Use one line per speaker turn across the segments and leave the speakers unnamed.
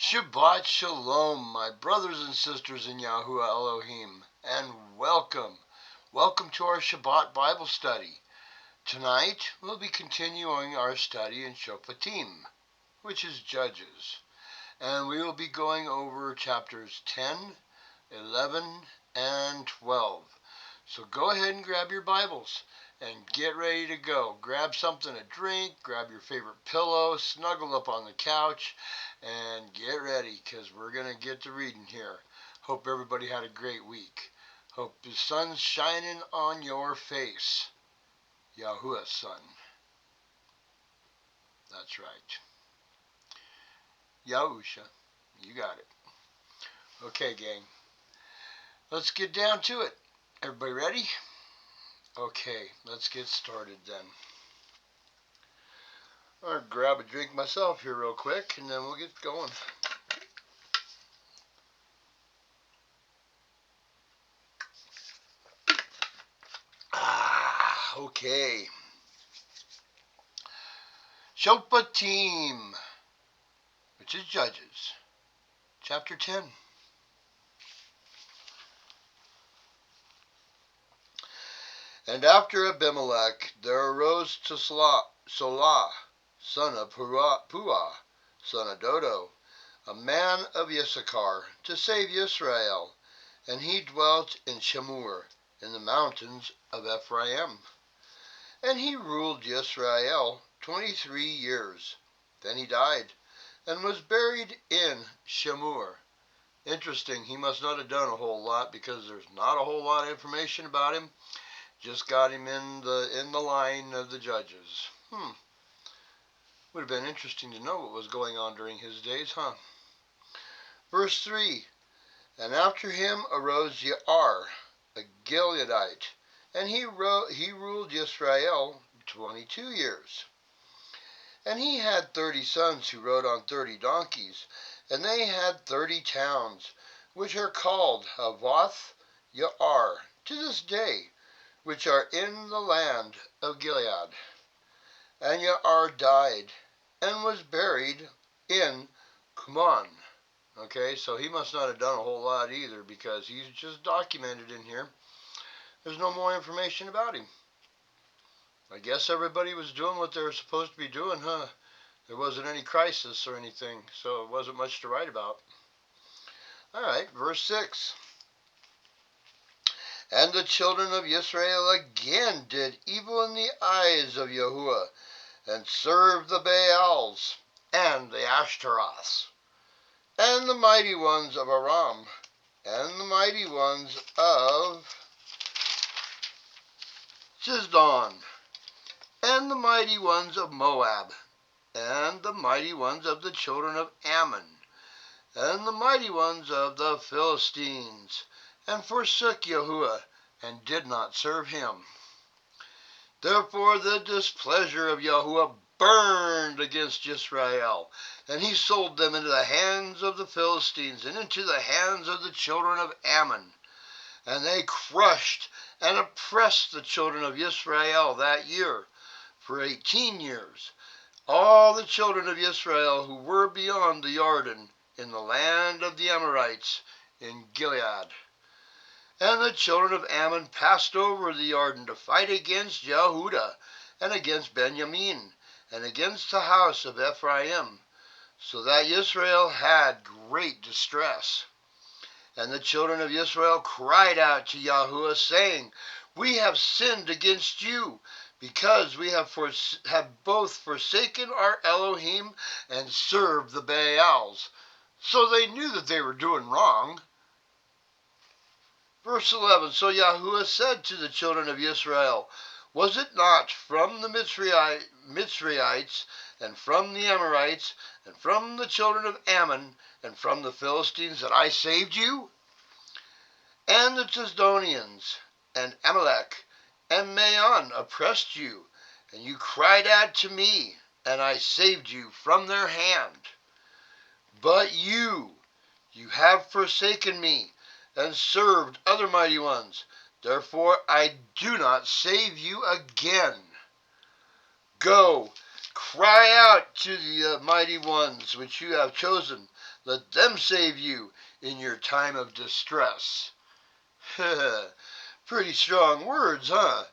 Shabbat Shalom, my brothers and sisters in Yahuwah Elohim, and welcome. Welcome to our Shabbat Bible study. Tonight, we'll be continuing our study in Shophetim, which is Judges, and we will be going over chapters 10, 11, and 12. So go ahead and grab your Bibles and get ready to go. Grab something to drink, grab your favorite pillow, snuggle up on the couch, and get ready, because we're going to get to reading here. Hope everybody had a great week. Hope the sun's shining on your face. Yahuwah's son. That's right. Yahusha. You got it. Okay, gang. Let's get down to it. Everybody ready? Okay, let's get started then. I'll grab a drink myself here real quick, and then we'll get going. Okay. Shophetim, which is Judges, chapter 10. And after Abimelech, there arose to Solah, son of Puah, son of Dodo, a man of Issachar, to save Israel, and he dwelt in Shemur, in the mountains of Ephraim. And he ruled Israel 23 years. Then he died, and was buried in Shemur. Interesting, he must not have done a whole lot, because there's not a whole lot of information about him. Just got him in the line of the judges. Would have been interesting to know what was going on during his days, huh? Verse 3, and after him arose Yair, a Gileadite, and he ruled Israel 22 years. And he had 30 sons who rode on 30 donkeys, and they had 30 towns, which are called Havoth Yair to this day, which are in the land of Gilead. And Yair died, and was buried in Cuman. Okay, so he must not have done a whole lot either, because he's just documented in here. There's no more information about him. I guess everybody was doing what they were supposed to be doing, huh? There wasn't any crisis or anything, so it wasn't much to write about. Alright, verse 6. And the children of Israel again did evil in the eyes of Yahuwah, and served the Baals, and the Ashtaroths, and the mighty ones of Aram, and the mighty ones of Zizdon, and the mighty ones of Moab, and the mighty ones of the children of Ammon, and the mighty ones of the Philistines, and forsook Yahuwah, and did not serve him. Therefore the displeasure of Yahuwah burned against Israel, and he sold them into the hands of the Philistines, and into the hands of the children of Ammon. And they crushed and oppressed the children of Israel that year, for 18 years, all the children of Israel who were beyond the Jordan, in the land of the Amorites, in Gilead. And the children of Ammon passed over the Jordan to fight against Yehudah, and against Benjamin, and against the house of Ephraim, so that Israel had great distress. And the children of Israel cried out to Yahuwah, saying, We have sinned against you, because we have both forsaken our Elohim and served the Baals. So they knew that they were doing wrong. Verse 11, so Yahuwah said to the children of Israel, Was it not from the Mitzraites, and from the Amorites, and from the children of Ammon, and from the Philistines that I saved you? And the Zidonians, and Amalek, and Maon oppressed you, and you cried out to me, and I saved you from their hand. But you have forsaken me, and served other mighty ones. Therefore I do not save you again. Go, Cry out to the mighty ones which you have chosen. Let them save you in your time of distress. Pretty strong words, huh?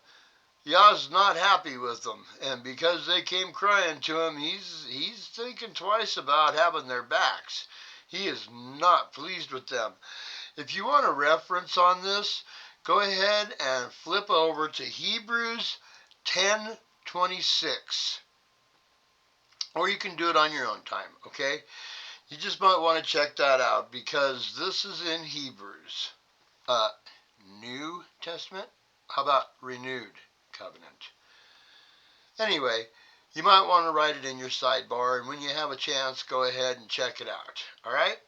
Yah's not happy with them, and because they came crying to him, he's thinking twice about having their backs. He is not pleased with them. If you want a reference on this, go ahead and flip over to Hebrews 10:26. Or you can do it on your own time, okay? You just might want to check that out because this is in Hebrews. New Testament? How about renewed covenant? Anyway, you might want to write it in your sidebar, and when you have a chance, go ahead and check it out. All right?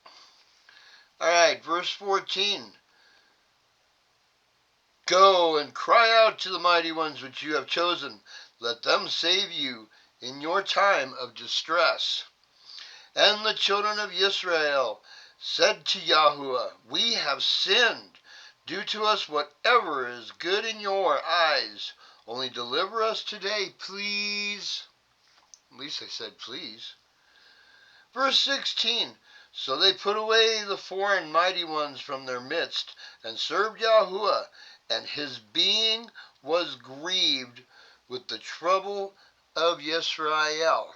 All right, verse 14. Go and cry out to the mighty ones which you have chosen. Let them save you in your time of distress. And the children of Israel said to Yahuwah, We have sinned. Do to us whatever is good in your eyes. Only deliver us today, please. At least they said please. Verse 16. So they put away the foreign mighty ones from their midst, and served Yahuwah, and his being was grieved with the trouble of Yisrael.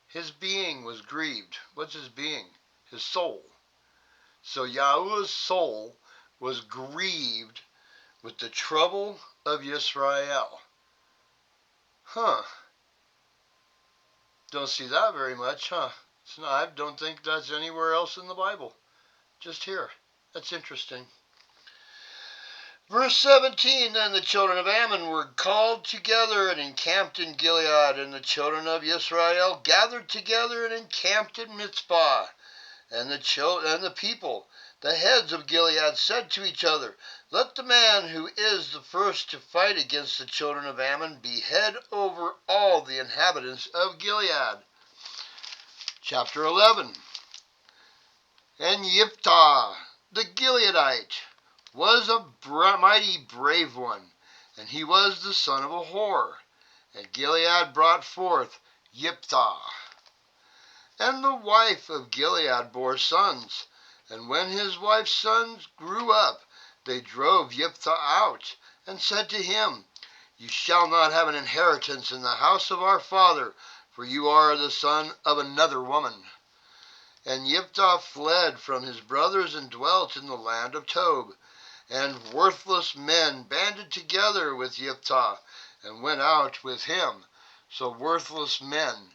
His being was grieved. What's his being? His soul. So Yahuwah's soul was grieved with the trouble of Yisrael. Huh. Don't see that very much, huh? I don't think that's anywhere else in the Bible. Just here. That's interesting. Verse 17, Then the children of Ammon were called together and encamped in Gilead, and the children of Israel gathered together and encamped in Mizpah. And the people, the heads of Gilead, said to each other, Let the man who is the first to fight against the children of Ammon be head over all the inhabitants of Gilead. Chapter 11. And Yiftah, the Gileadite, was a mighty brave one, and he was the son of a whore. And Gilead brought forth Yiftah. And the wife of Gilead bore sons. And when his wife's sons grew up, they drove Yiftah out, and said to him, You shall not have an inheritance in the house of our father, for you are the son of another woman. And Yiftah fled from his brothers and dwelt in the land of Tob. And worthless men banded together with Yiftah, and went out with him. So worthless men,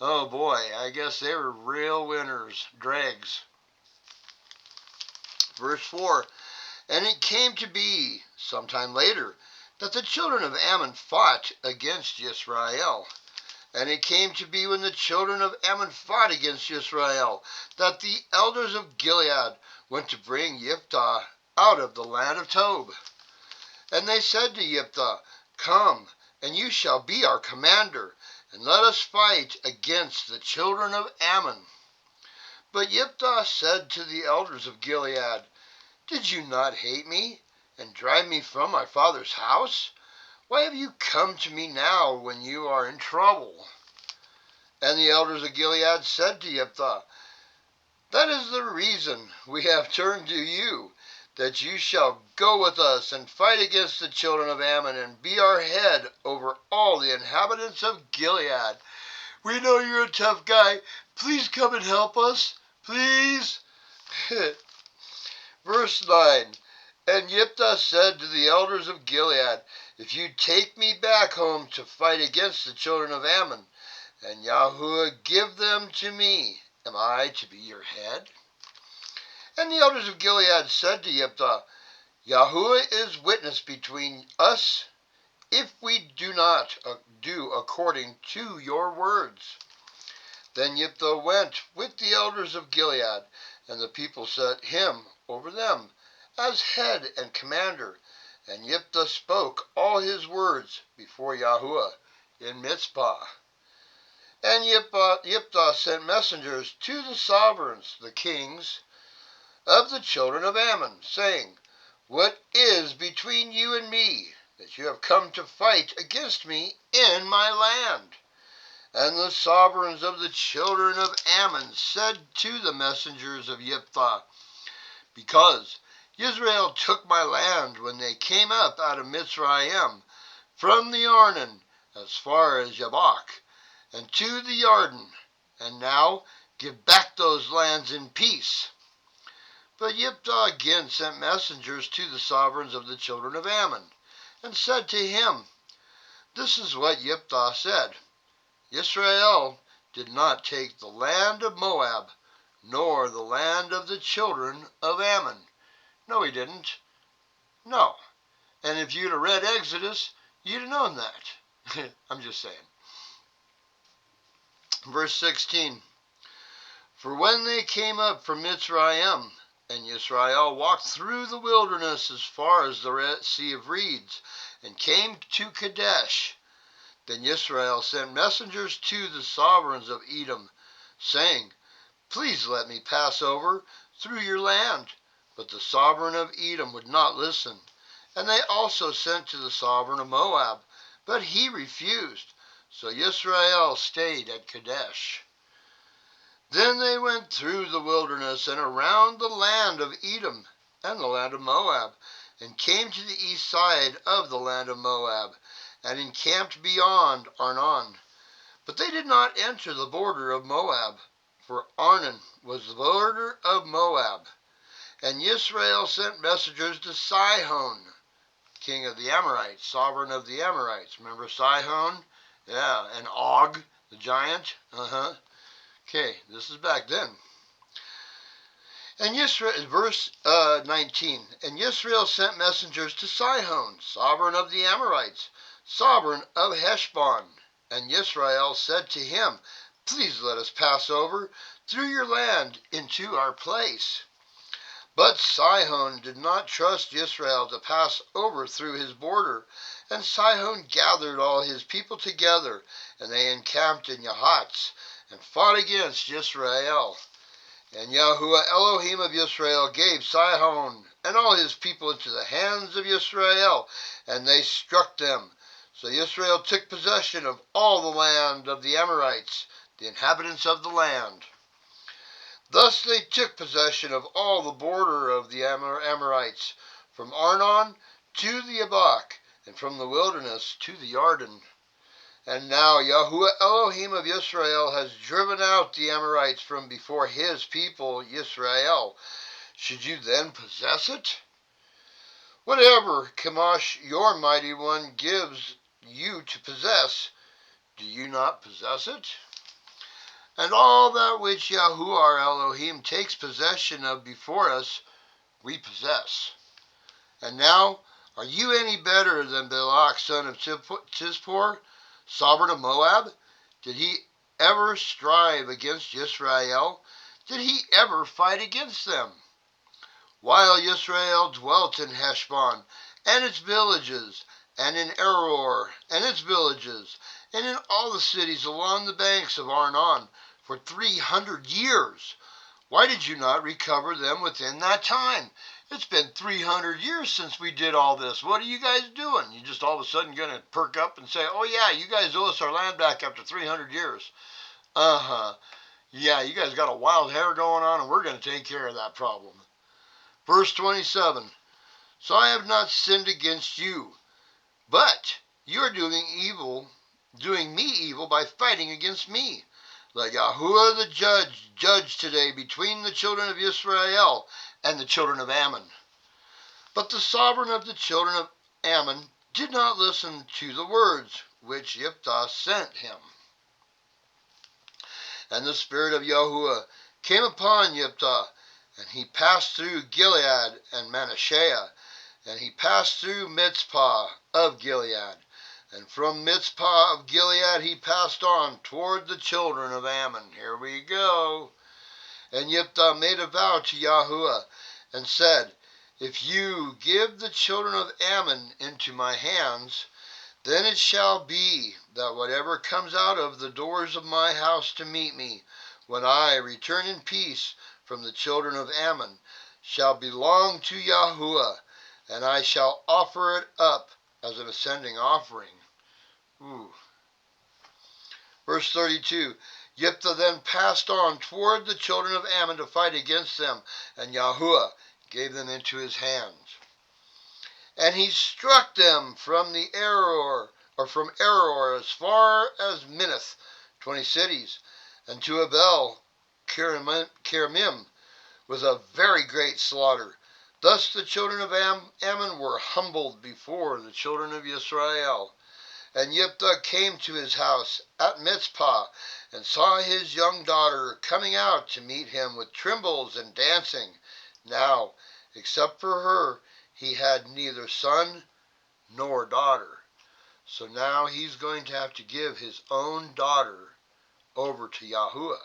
oh boy, I guess they were real winners, dregs. Verse 4, And it came to be, sometime later, that the children of Ammon fought against Israel. And it came to be when the children of Ammon fought against Israel, that the elders of Gilead went to bring Yiftah out of the land of Tob. And they said to Yiftah, Come, and you shall be our commander, and let us fight against the children of Ammon. But Yiftah said to the elders of Gilead, Did you not hate me, and drive me from my father's house? Why have you come to me now when you are in trouble? And the elders of Gilead said to Yiftah, That is the reason we have turned to you, that you shall go with us and fight against the children of Ammon, and be our head over all the inhabitants of Gilead. We know you're a tough guy. Please come and help us. Please. Verse 9. And Yiftah said to the elders of Gilead, If you take me back home to fight against the children of Ammon, and Yahuwah give them to me, am I to be your head? And the elders of Gilead said to Yiftah, Yahuwah is witness between us, if we do not do according to your words. Then Yiftah went with the elders of Gilead, and the people set him over them as head and commander. And Yiftah spoke all his words before Yahuwah in Mizpah. And Yiftah sent messengers to the sovereigns, the kings of the children of Ammon, saying, What is between you and me, that you have come to fight against me in my land? And the sovereigns of the children of Ammon said to the messengers of Jephthah, because Israel took my land when they came up out of Mitzrayim, from the Arnon as far as Jabbok, and to the Jordan, and now give back those lands in peace. But Jephthah again sent messengers to the sovereigns of the children of Ammon, and said to him, this is what Jephthah said, Israel did not take the land of Moab, nor the land of the children of Ammon. No, he didn't. No. And if you'd have read Exodus, you'd have known that. I'm just saying. Verse 16. For when they came up from Mitzrayim, and Israel walked through the wilderness as far as the Sea of Reeds, and came to Kadesh, then Israel sent messengers to the sovereigns of Edom, saying, please let me pass over through your land. But the sovereign of Edom would not listen. And they also sent to the sovereign of Moab, but he refused. So Israel stayed at Kadesh. Then they went through the wilderness and around the land of Edom and the land of Moab, and came to the east side of the land of Moab, and encamped beyond Arnon. But they did not enter the border of Moab, for Arnon was the border of Moab. And Israel sent messengers to Sihon, king of the Amorites, sovereign of the Amorites. Remember Sihon? Yeah, and Og, the giant. Okay, this is back then. And verse 19. And Israel sent messengers to Sihon, sovereign of the Amorites, sovereign of Heshbon. And Israel said to him, please let us pass over through your land into our place. But Sihon did not trust Israel to pass over through his border. And Sihon gathered all his people together, and they encamped in Yahatz, and fought against Israel. And Yahuwah Elohim of Israel gave Sihon and all his people into the hands of Israel, and they struck them. So Israel took possession of all the land of the Amorites, the inhabitants of the land. Thus they took possession of all the border of the Amorites, from Arnon to the Jabbok, and from the wilderness to the Jordan. And now Yahuwah Elohim of Israel has driven out the Amorites from before his people Israel. Should you then possess it? Whatever Chemosh your mighty one gives you to possess, do you not possess it? And all that which Yahuwah our Elohim takes possession of before us, we possess. And now, are you any better than Balak son of Zippor, sovereign of Moab? Did he ever strive against Israel? Did he ever fight against them? While Israel dwelt in Heshbon and its villages, and in Aroer and its villages, and in all the cities along the banks of Arnon for 300 years. Why did you not recover them within that time? It's been 300 years since we did all this. What are you guys doing? You just all of a sudden going to perk up and say, oh yeah, you guys owe us our land back after 300 years. Yeah, you guys got a wild hair going on, and we're going to take care of that problem. Verse 27. So I have not sinned against you, but you are doing me evil by fighting against me. Let Yahuwah the judge today between the children of Israel and the children of Ammon. But the sovereign of the children of Ammon did not listen to the words which Jephthah sent him. And the spirit of Yahuwah came upon Jephthah, and he passed through Gilead and Manasseh, and he passed through Mizpah of Gilead. And from Mizpah of Gilead he passed on toward the children of Ammon. Here we go. And Jephthah made a vow to Yahuwah, and said, if you give the children of Ammon into my hands, then it shall be that whatever comes out of the doors of my house to meet me, when I return in peace from the children of Ammon, shall belong to Yahuwah, and I shall offer it up as an ascending offering. Ooh. Verse 32, Jephthah then passed on toward the children of Ammon to fight against them, and Yahuwah gave them into his hands. And he struck them from from Aror as far as Minnith, 20 cities, and to Abel Keramim, with a very great slaughter. Thus the children of Ammon were humbled before the children of Israel. And Jephthah came to his house at Mizpah, and saw his young daughter coming out to meet him with timbrels and dancing. Now, except for her, he had neither son nor daughter. So now he's going to have to give his own daughter over to Yahuwah.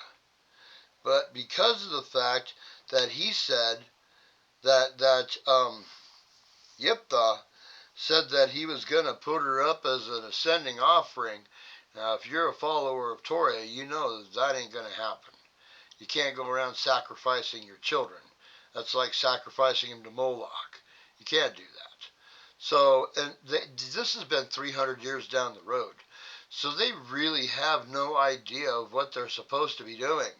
But because of the fact that he said that Jephthah said that he was going to put her up as an ascending offering. Now, if you're a follower of Torah, you know that ain't going to happen. You can't go around sacrificing your children. That's like sacrificing them to Moloch. You can't do that. So, and this has been 300 years down the road. So they really have no idea of what they're supposed to be doing.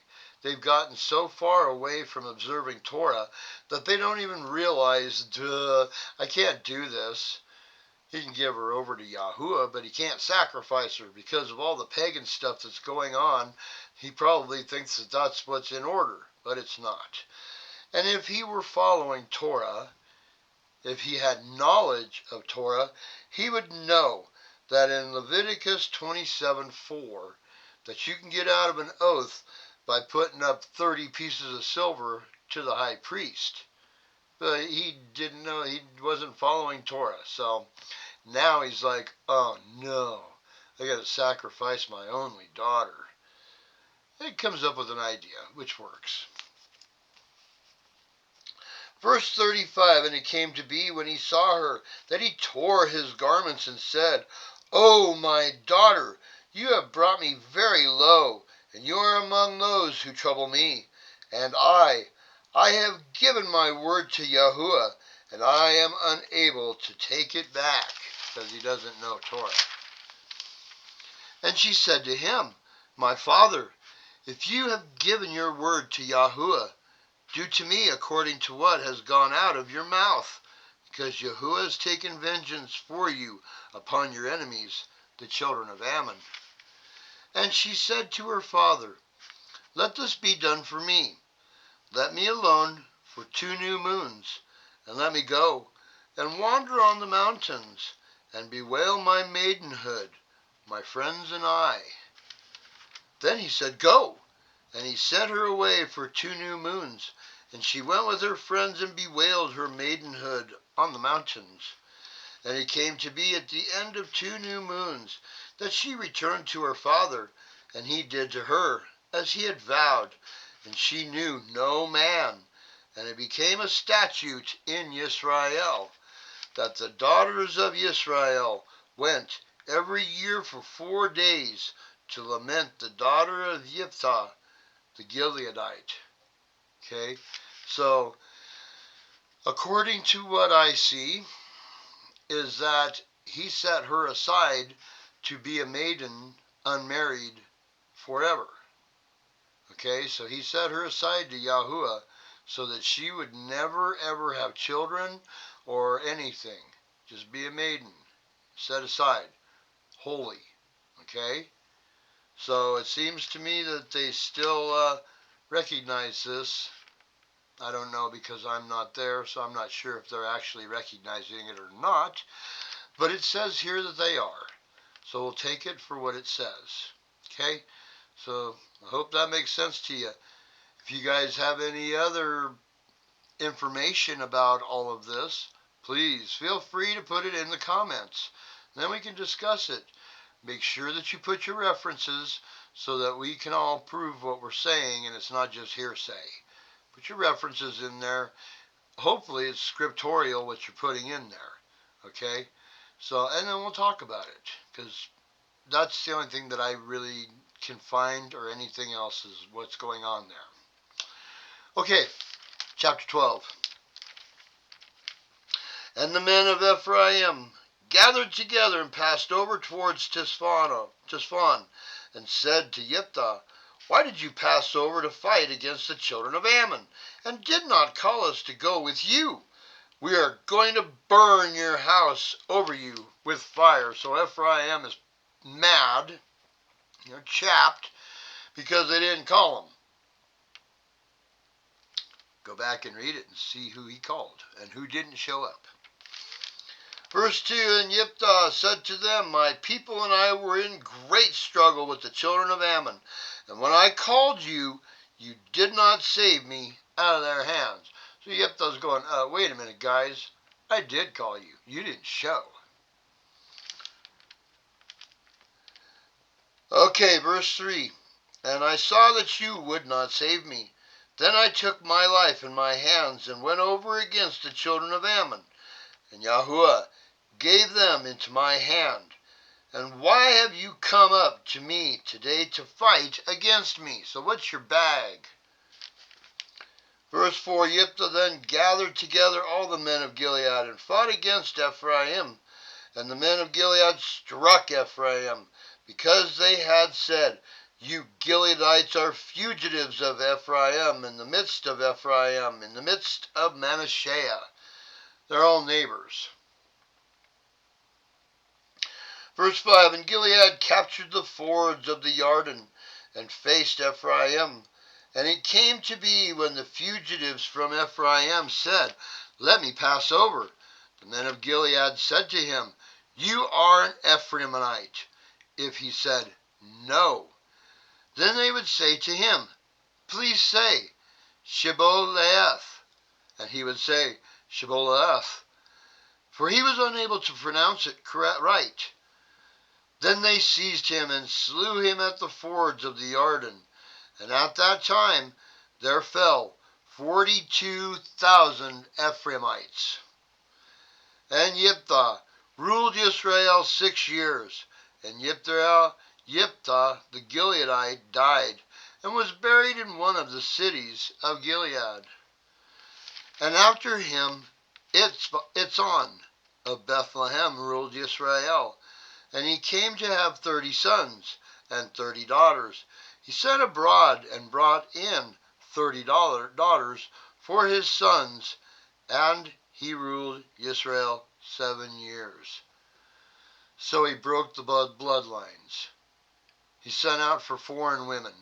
They've gotten so far away from observing Torah that they don't even realize, I can't do this. He can give her over to Yahuwah, but he can't sacrifice her because of all the pagan stuff that's going on. He probably thinks that that's what's in order, but it's not. And if he were following Torah, if he had knowledge of Torah, he would know that in Leviticus 27:4, that you can get out of an oath by putting up 30 pieces of silver to the high priest. But he didn't know, he wasn't following Torah. So now he's like, oh no, I got to sacrifice my only daughter. He comes up with an idea, which works. Verse 35, and it came to be when he saw her that he tore his garments and said, O my daughter, you have brought me very low, and you are among those who trouble me. And I have given my word to Yahuwah, and I am unable to take it back, because he doesn't know Torah. And she said to him, My father, if you have given your word to Yahuwah, do to me according to what has gone out of your mouth, because Yahuwah has taken vengeance for you upon your enemies, the children of Ammon. And she said to her father, Let this be done for me. Let me alone for 2 new moons, and let me go and wander on the mountains, and bewail my maidenhood, my friends and I. Then he said, Go. And he sent her away for 2 new moons, and she went with her friends and bewailed her maidenhood on the mountains. And it came to be at the end of 2 new moons that she returned to her father, and he did to her as he had vowed, and she knew no man. And it became a statute in Israel that the daughters of Israel went every year for 4 days to lament the daughter of Jephthah, the Gileadite. Okay, so according to what I see, is that he set her aside to be a maiden, unmarried, forever. Okay, so he set her aside to Yahuwah so that she would never ever have children or anything. Just be a maiden, set aside, holy. Okay, so it seems to me that they still recognize this. I don't know because I'm not there, so I'm not sure if they're actually recognizing it or not. But it says here that they are. So we'll take it for what it says. Okay? So I hope that makes sense to you. If you guys have any other information about all of this, please feel free to put it in the comments. Then we can discuss it. Make sure that you put your references so that we can all prove what we're saying and it's not just hearsay. Put your references in there. Hopefully it's scriptorial what you're putting in there. Okay? So, and then we'll talk about it, because that's the only thing that I really can find, or anything else, is what's going on there. Okay, chapter 12. And the men of Ephraim gathered together and passed over towards Tisphon, and said to Jephthah, "Why did you pass over to fight against the children of Ammon, and did not call us to go with you? We are going to burn your house over you with fire." So Ephraim is mad, chapped, because they didn't call him. Go back and read it and see who he called and who didn't show up. Verse 2, "And Jephthah said to them, My people and I were in great struggle with the children of Ammon, and when I called you, you did not save me out of their hands." So Jephthah's going, wait a minute, guys. I did call you. You didn't show. Okay, verse 3, "And I saw that you would not save me. Then I took my life in my hands and went over against the children of Ammon, and Yahuwah gave them into my hand. And why have you come up to me today to fight against me?" So what's your bag? Verse 4, "Jephthah then gathered together all the men of Gilead and fought against Ephraim. And the men of Gilead struck Ephraim, because they had said, You Gileadites are fugitives of Ephraim, in the midst of Ephraim, in the midst of Manasseh." They're all neighbors. Verse 5, "And Gilead captured the fords of the Jordan and faced Ephraim. And it came to be when the fugitives from Ephraim said, Let me pass over, the men of Gilead said to him, You are an Ephraimite. If he said, No, then they would say to him, Please say, Shibboleth. And he would say, Shibboleth, for he was unable to pronounce it right. Then they seized him and slew him at the fords of the Jordan. And at that time there fell 42,000 Ephraimites. And Jephthah ruled Israel 6 years. And Jephthah the Gileadite died, and was buried in one of the cities of Gilead. And after him Itzon of Bethlehem ruled Israel. And he came to have 30 sons and 30 daughters. He sent abroad and brought in 30 daughters for his sons, and he ruled Israel 7 years. So he broke the bloodlines. He sent out for foreign women.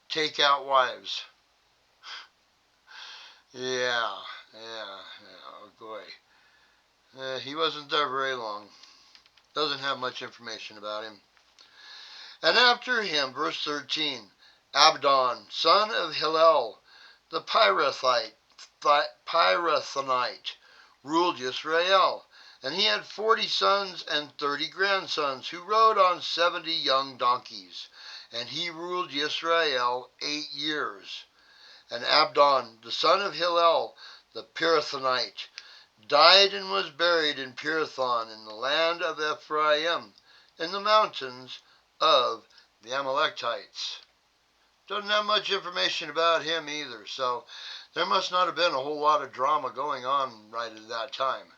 Take out wives. Yeah, oh boy. He wasn't there very long. Doesn't have much information about him. And after him, verse 13, Abdon, son of Hillel, the Pirathonite, ruled Israel. And he had 40 sons and 30 grandsons, who rode on 70 young donkeys. And he ruled Israel 8 years. And Abdon, the son of Hillel, the Pirathonite, died and was buried in Pirathon in the land of Ephraim, in the mountains of the Amalekites. Doesn't have much information about him either, so there must not have been a whole lot of drama going on right at that time,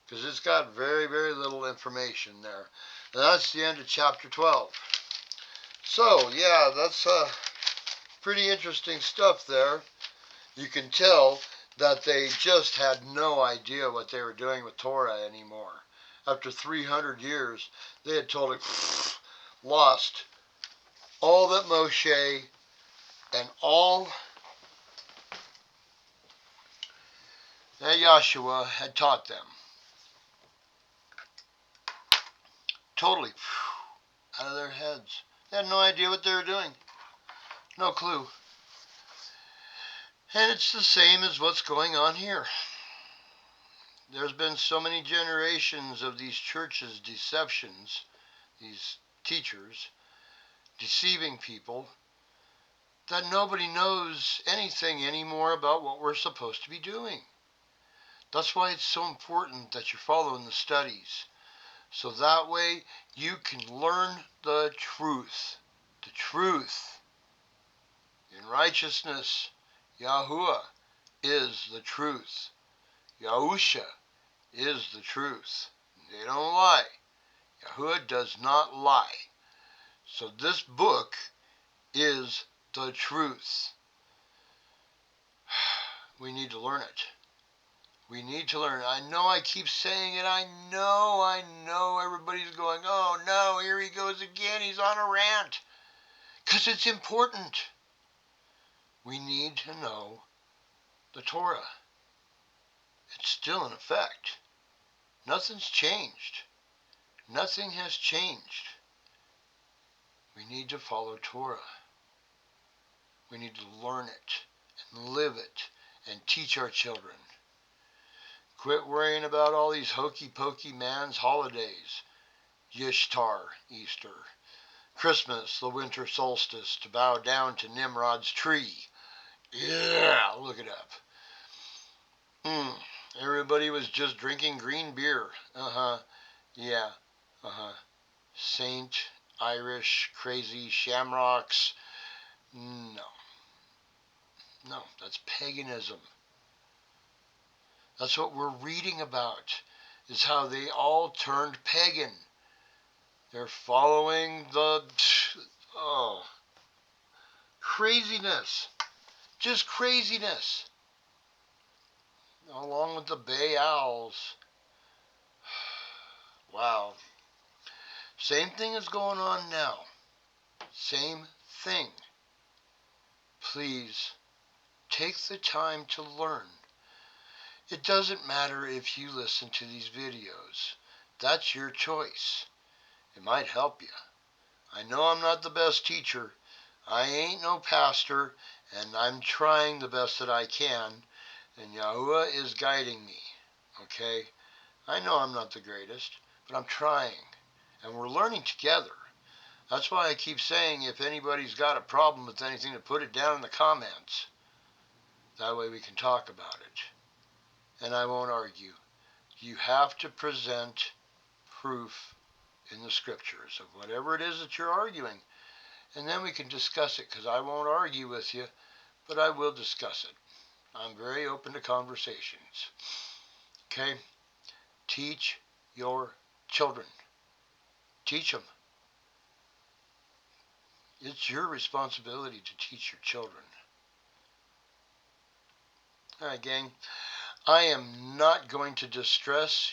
because it's got very, very little information there. And that's the end of chapter 12. So, yeah, that's pretty interesting stuff there. You can tell that they just had no idea what they were doing with Torah anymore. After 300 years, they had totally lost all that Moshe and all that Yahshua had taught them. Totally out of their heads. They had no idea what they were doing. No clue. And it's the same as what's going on here. There's been so many generations of these churches' deceptions, these teachers, deceiving people, that nobody knows anything anymore about what we're supposed to be doing. That's why it's so important that you're following the studies, so that way you can learn the truth. The truth. In righteousness, Yahuwah is the truth. Yahusha is the truth. They don't lie. Yahuwah does not lie. So this book is the truth. We need to learn it. We need to learn it. I know I keep saying it. I know everybody's going, oh no, here he goes again. He's on a rant. Because it's important. We need to know the Torah. It's still in effect. Nothing's changed. Nothing has changed. We need to follow Torah. We need to learn it and live it and teach our children. Quit worrying about all these hokey-pokey man's holidays. Yishtar, Easter. Christmas, the winter solstice, to bow down to Nimrod's tree. Yeah, look it up. Everybody was just drinking green beer. Yeah. Saint, Irish, crazy, shamrocks. No, that's paganism. That's what we're reading about, is how they all turned pagan. They're following the, craziness. Just craziness. Along with the Bay Owls. Wow. Same thing is going on now. Same thing. Please, take the time to learn. It doesn't matter if you listen to these videos. That's your choice. It might help you. I know I'm not the best teacher. I ain't no pastor, and I'm trying the best that I can, and Yahuwah is guiding me. Okay? I know I'm not the greatest, but I'm trying, and we're learning together. That's why I keep saying, if anybody's got a problem with anything, to put it down in the comments. That way we can talk about it. And I won't argue. You have to present proof in the scriptures of whatever it is that you're arguing. And then we can discuss it, because I won't argue with you, but I will discuss it. I'm very open to conversations. Okay? Teach your children. Teach them. It's your responsibility to teach your children. All right, gang. I am not going to distress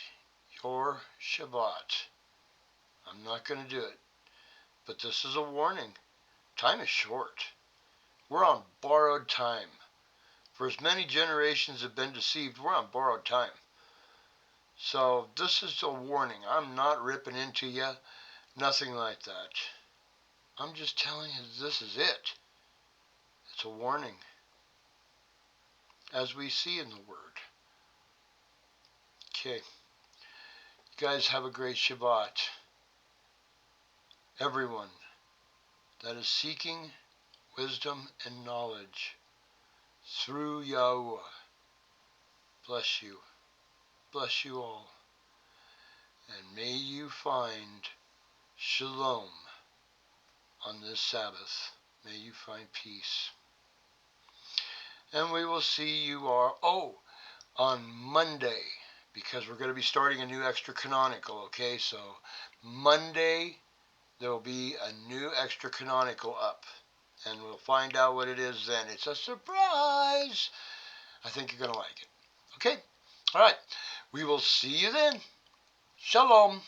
your Shabbat. I'm not going to do it. But this is a warning. Time is short. We're on borrowed time. For as many generations have been deceived, we're on borrowed time. So this is a warning. I'm not ripping into you. Nothing like that. I'm just telling you this is it. It's a warning. As we see in the Word. Okay. You guys have a great Shabbat. Everyone that is seeking wisdom and knowledge through Yahuwah, bless you. Bless you all. And may you find shalom on this Sabbath. May you find peace. And we will see you on Monday, because we're going to be starting a new extra canonical, okay? So Monday, there will be a new extra canonical up. And we'll find out what it is then. It's a surprise. I think you're going to like it. Okay? All right. We will see you then. Shalom.